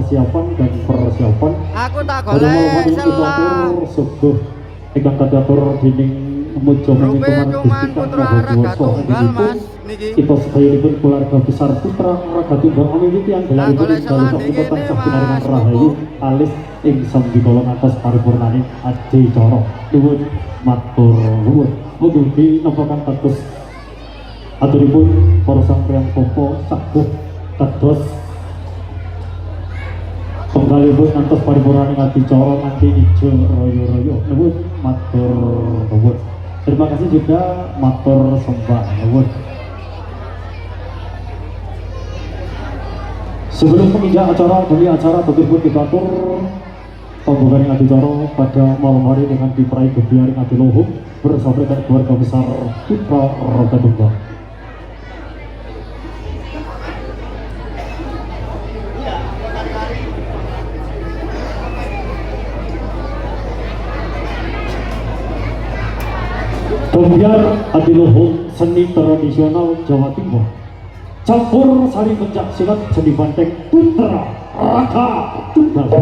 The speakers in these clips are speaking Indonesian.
persiapan dan persiapan. Aku tak golek selah. Subuh ingkang kadatur dening Mujo Rupiah cuman putra raga tunggal Mas niki. Kita sedayunipun keluarga besar putra raga tunggal miwiti yang gelaripun dalu saputan sabinaringan rahayu alis ing sambikala atas paripurnaning adicara. Nuwun matur nuwun. Mugi napa kados aturipun para sampeyan popo sabuh kados penggalipun ngantos paripurnaning adicara nganti ijo raya-raya. Nuwun matur nuwun. Terima kasih juga matur sembah nuwun. Sebelum menginjak acara demi acara tentu kita atur pembukaan adicara pada malam hari dengan diperaih Gebiaring Adiluhung bersama dengan keluarga besar Putra Roga Tunggal. Gebiar Adiluhung seni tradisional Jawa Timur campur sari pencak silat seni banteng Putra Roga Tunggal.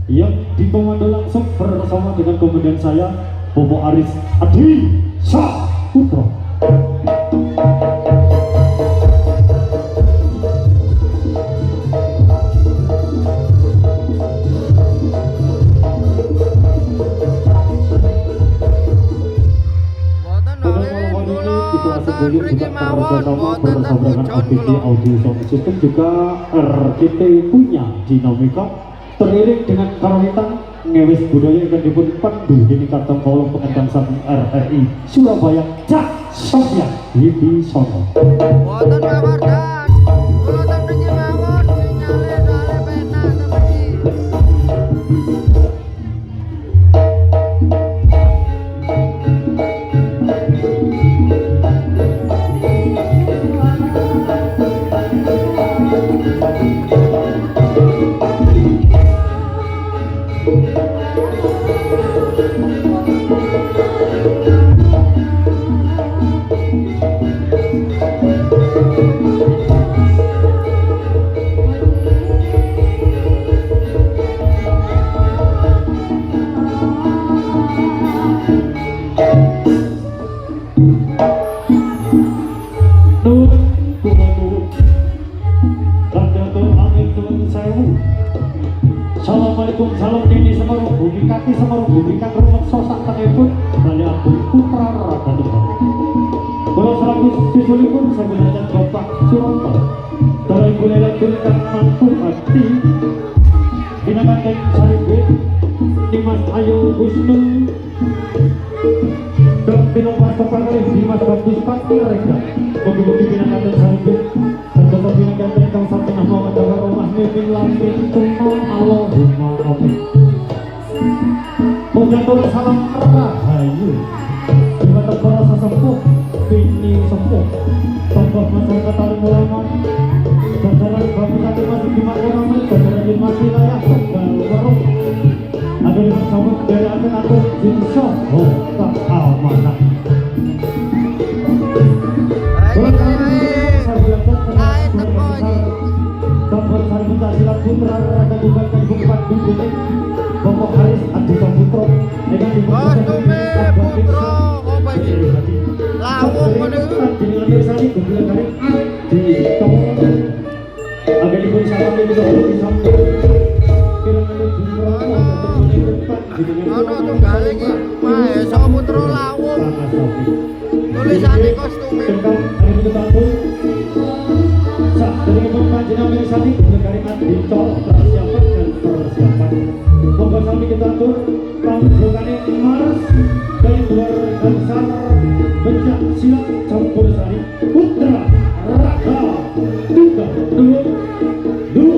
Yang dikomando langsung bersama dengan komandan saya Bobo Aris Adi Saputra. Juga bersama dengan APD Audio Sound System juga RGT punya dinamika teriring dengan karawitan ngewes budaya yang dipun pandu ini kata kolom pengendang RRI Surabaya Cak Sofia Wibisono. Boten Bawardan, kula tentunya mawon sinyale soalnya pena temen. Assalamualaikum salam dini semeru bumi kaki semeru bumi kaki rumah sosak tenepun balik aku Putra Roga Tunggal. Kalau selaku bisulipun saya belajar Bapak Suroto dari bulelan kulikan mampu hati binakan saribit Dimas Ayu Wisnu dan Pinopar Kepakari Dimas Bagus Pati Rega bagi-bagi binakan saribit dan tetap binakan tentang sampai nama wadara rumah mimpin lampin tuna Allahumma amin. Mengatur salam rahayu Jembatan Barasa Sepuh Bini Sepuh Tokoh masyarakat Talim Ulama jajaran Bapak Tati masih di Makoramen jajaran di masih layak Tegal Warung ada di bersama dari akan aku Insya Allah keamanan. Putra Roga Tunggal dan Bupati Bukit Bapak Haris Adi Saputra Kostume Putra apa iki? Lawung ngene iki. Jenengan mirsani gebilang garing di Tomoro. Agak diberi salam di samping. Kirang-kirang Ana tunggal iki Mahesa Putra Lawung. Tulisane kostume. Dari panjenengan mirsani gebilang garing Adicoro persiapan dan persiapan. Monggo sami kita atur pambukaning Mars dari keluarga besar Pencak Silat Campur Sari Putra Roga Tunggal. Dulu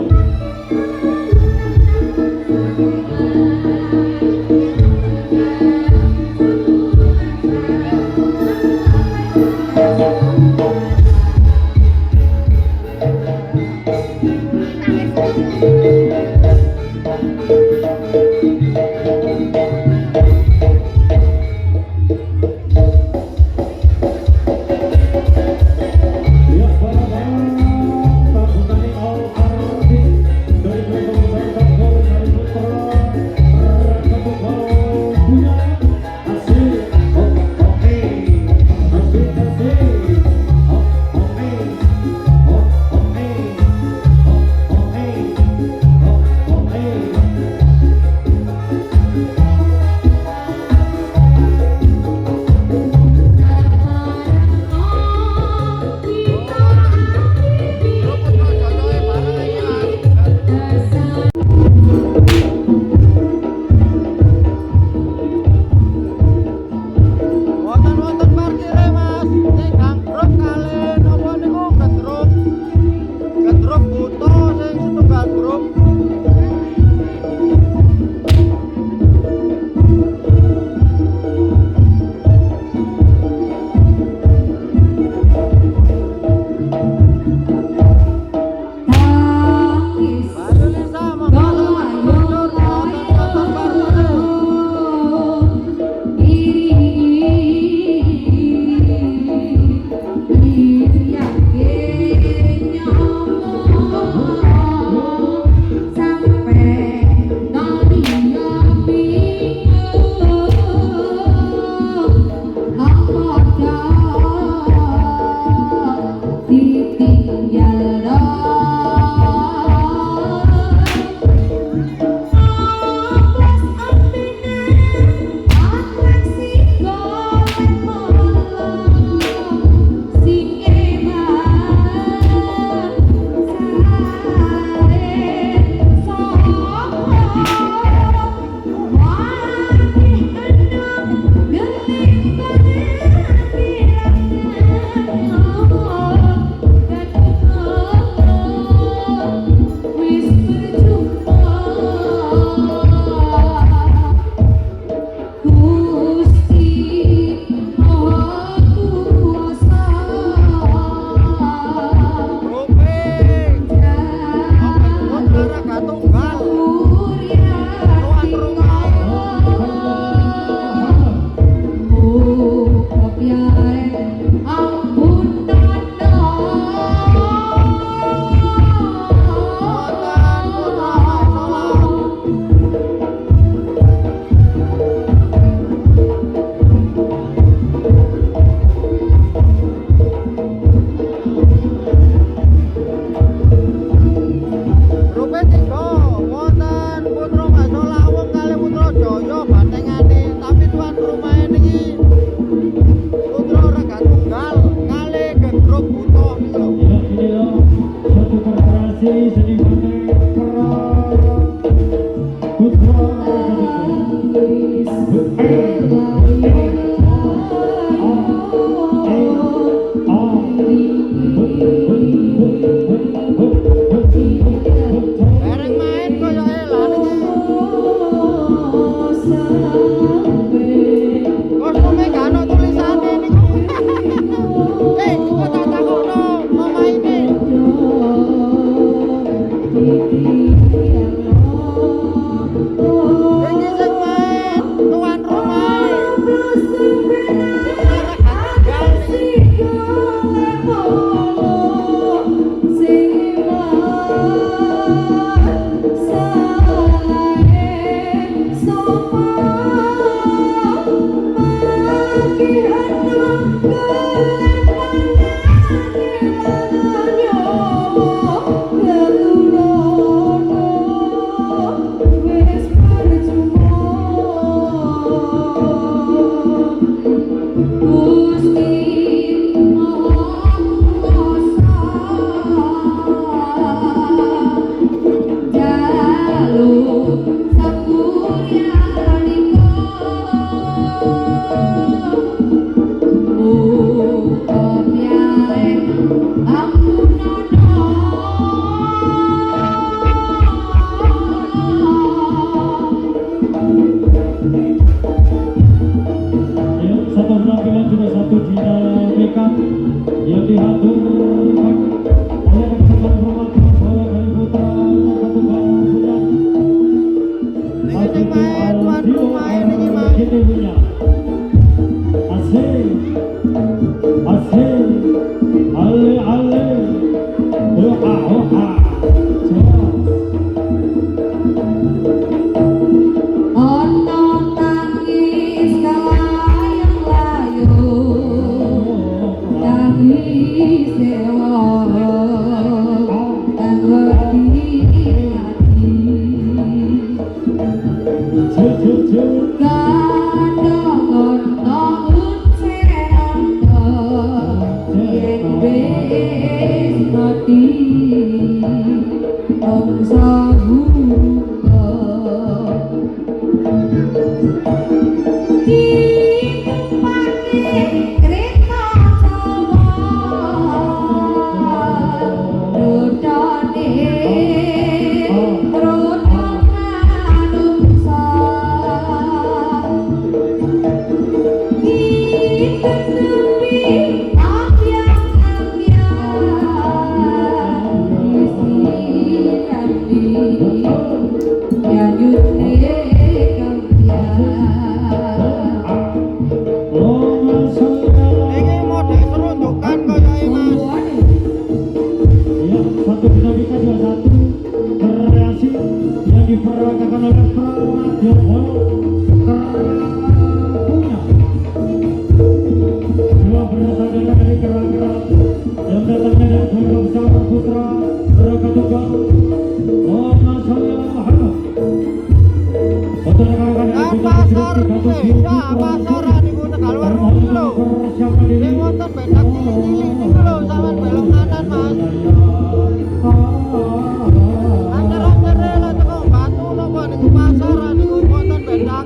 wis berjumpa Gusti Maha Kuasa Rupi olahraga tunggal tuan rumah Wonten putra Maesala Rupi tiga wonten putra Maesala wong kalih putra Jaya batengane tapi tuan rumah niki putra raga tunggal kalih gendruk butuh niku lho. Ya, ini loh suatu korporasi seni Pera Putra Bareng main kaya elah niki. Kostume gak ono tulisane niku. Coba tak takono pemaine. Iki sing main tuan rumah. Olahraga tunggal niki. Gusti Maha Kuasa jaluk sapuryanika muga piye ya, satu penampilan juga satu dinamika yang diaturkan oleh rekan rumah bola dari Putra Satu punya Niki sing main tuan rumah niki Mas. Kita punya asik asik ale ale oha oha ana tangis kalayang-layung tangis sewa tanggeti ati kadongon taun serangga yen wis mati bangsa bunga Niki model seruntukan kaya Mas. Ya, satu dinamika juga satu kreasi yang diperagakan oleh Pramadya punya dua berdasarkan dari kerang-kerang yang datangnya dari keluarga besar Putra Raga Tunggal Allahumma sholli ala Muhammad. Untuk rekan-rekan yang Kan sudah pasar duduk di beda, pasaran niku Tegalwaru niku lho. persiapkan diri. Sing wonten bedak cilik-cilik niku lho, sampean belok kanan Mas. Antar-antar rela teko Batu napa niku pasaran niku wonten bedak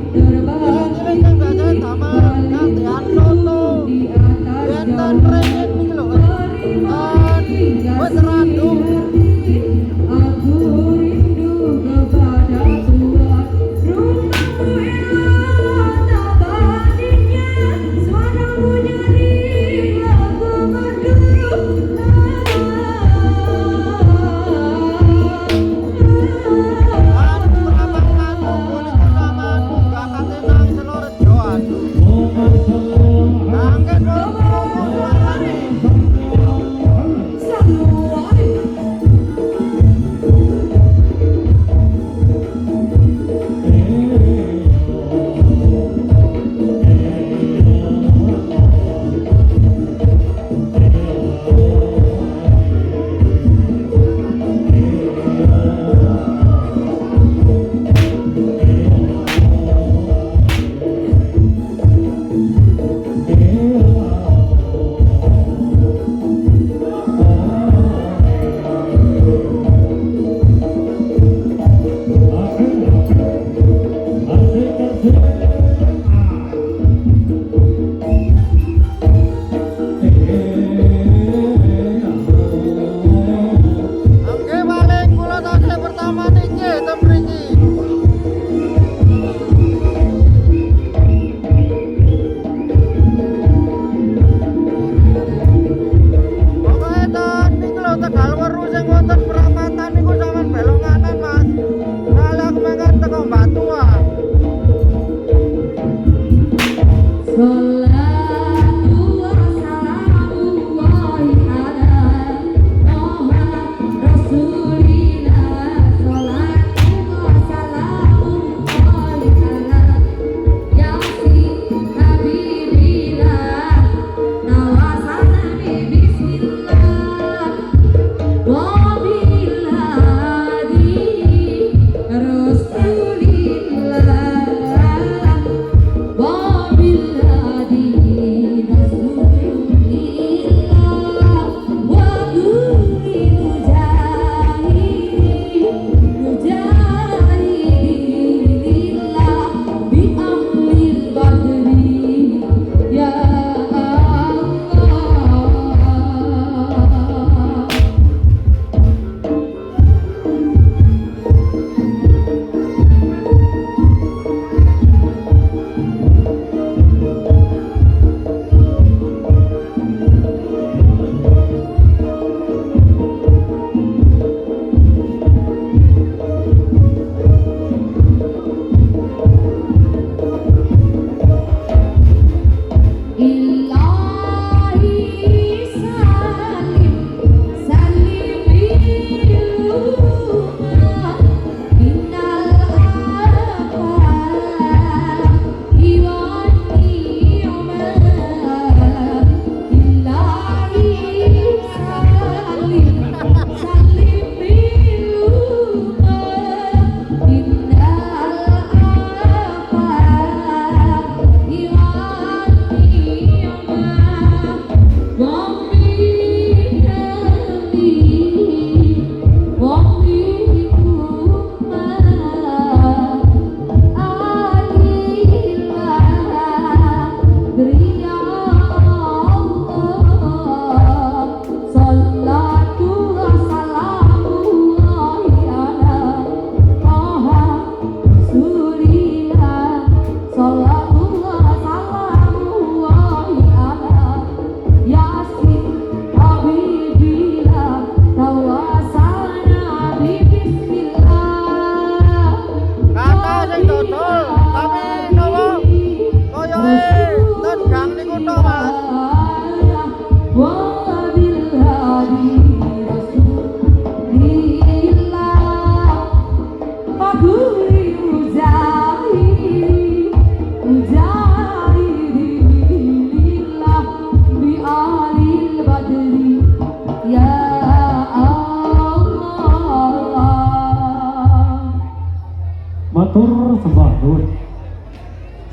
sembah nuwun.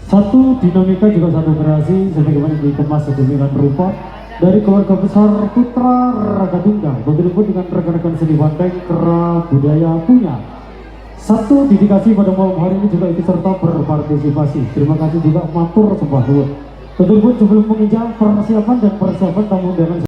Satu dinamika juga satu kreasi sebagaimana dikemas sedemikian rupa dari keluarga besar Putra Raga Tunggal bertemu dengan rekan-rekan seni banteng kera budaya punya. Satu dedikasi pada malam hari ini juga ikut serta berpartisipasi. Terima kasih juga matur sembah nuwun. Tentu sebelum menginjak persiapan tamu undangan